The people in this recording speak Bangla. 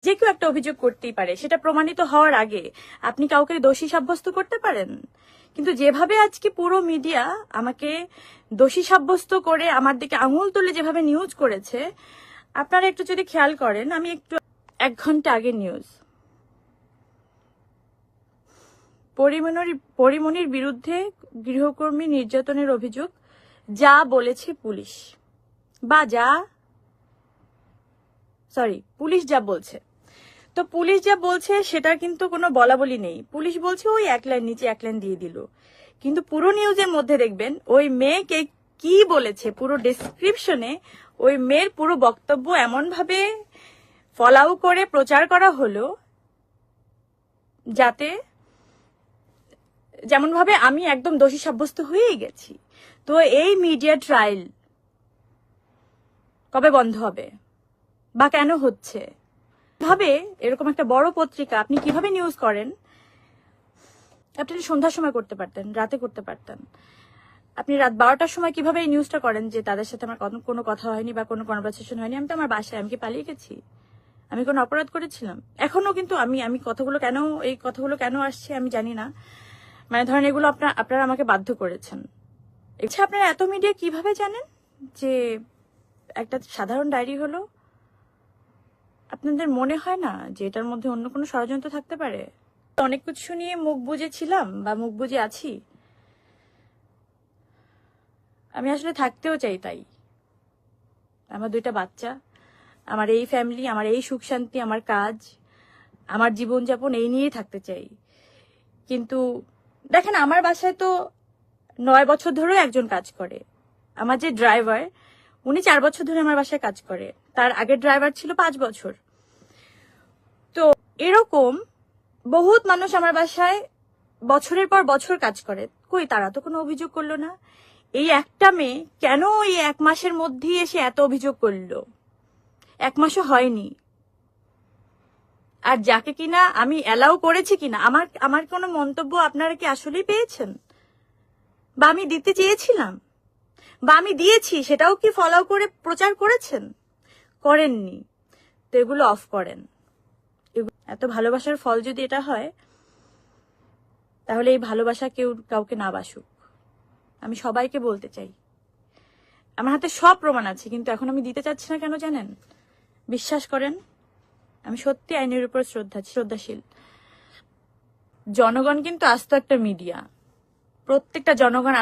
যে কেউ একটা অভিযোগ করতেই পারে, সেটা প্রমাণিত হওয়ার আগে আপনি কাউকে দোষী সাব্যস্ত করতে পারেন। কিন্তু যেভাবে আজকে পুরো মিডিয়া আমাকে দোষী সাব্যস্ত করে আমার দিকে আঙুল তুলে যেভাবে নিউজ করেছে, আপনারা একটু যদি খেয়াল করেন, আমি একটু 1 ঘন্টা আগে নিউজ, পরিমণির বিরুদ্ধে গৃহকর্মী নির্যাতনের অভিযোগ যা বলেছে পুলিশ, বা পুলিশ যা বলছে, তো পুলিশ যা বলছে সেটার কিন্তু কোনো বলাবলি নেই। পুলিশ বলছে ওই 1 লাইন নিচে 1 লাইন দিয়ে দিল, কিন্তু পুরো নিউজের মধ্যে দেখবেন ওই মেয়েকে কি বলেছে, পুরো ডেসক্রিপশনে ওই মেয়ের পুরো বক্তব্য এমন ভাবে ফলাও করে প্রচার করা হলো যাতে যেমন ভাবে আমি একদম দোষী সাব্যস্ত হয়েই গেছি। তো এই মিডিয়া ট্রায়াল কবে বন্ধ হবে বা কেন হচ্ছে? ভাবে এরকম একটা বড় পত্রিকা আপনি কিভাবে নিউজ করেন? আপনি সন্ধ্যার সময় করতে পারতেন, রাতে করতে পারতেন। আপনি রাত 12টার সময় কিভাবে এই নিউজটা করেন যে তাদের সাথে আমার কোনো কথা হয়নি বা কোনো কনভারসেশন হয়নি? আমি তো আমার বাসায়, আমি কি পালিয়ে গেছি? আমি কোনো অপরাধ করেছিলাম? এখনো কিন্তু আমি এই কথাগুলো কেন আসছে আমি জানি না। মানে ধরেন এগুলো আপনারা আমাকে বাধ্য করেছেন। আচ্ছা, আপনারা এত মিডিয়া কিভাবে জানেন যে একটা সাধারণ ডায়েরি হলো? আপনাদের মনে হয় না যে এটার মধ্যে অন্য কোনো ষড়যন্ত্র থাকতে পারে? অনেক কিছু নিয়ে মুখ বুজেছিলাম বা মুখ বুজে আছি, আমি আসলে থাকতেও চাই। তাই আমার 2টা বাচ্চা, আমার এই ফ্যামিলি, আমার এই সুখ শান্তি, আমার কাজ, আমার জীবনযাপন এই নিয়েই থাকতে চাই। কিন্তু দেখেন, আমার বাসায় তো 9 বছর ধরেও একজন কাজ করে। আমার যে ড্রাইভার, উনি 4 বছর ধরে আমার বাসায় কাজ করে। তার আগের ড্রাইভার ছিল 5 বছর। তো এরকম বহুত মানুষ আমার বাসায় বছরের পর বছর কাজ করে। কই, তারা তো কোনো অভিযোগ করলো না। এই একটা মেয়ে কেন এই 1 মাসের মধ্যেই এসে এত অভিযোগ করলো? 1 মাসও হয়নি। আর যাকে কিনা আমি অ্যালাউ করেছি কিনা, আমার কোনো মন্তব্য আপনারা কি আসলেই পেয়েছেন? বা আমি দিতে চেয়েছিলাম, বা আমি দিয়েছি, সেটাও কি ফলো করে প্রচার করেছেন? করেননি। তো এগুলো অফ করেন। এত ভালোবাসার ফল যদি এটা হয়, তাহলে এই ভালোবাসা কেউ কাউকে না বাসুক। আমি সবাইকে বলতে চাই, আমার হাতে সব প্রমাণ আছে, কিন্তু এখন আমি দিতে চাচ্ছি না। কেন জানেন? বিশ্বাস করেন, আমি সত্যি আইনের উপর শ্রদ্ধাশীল। জনগণ কিন্তু আস্ত একটা মিডিয়া, প্রত্যেকটা জনগণ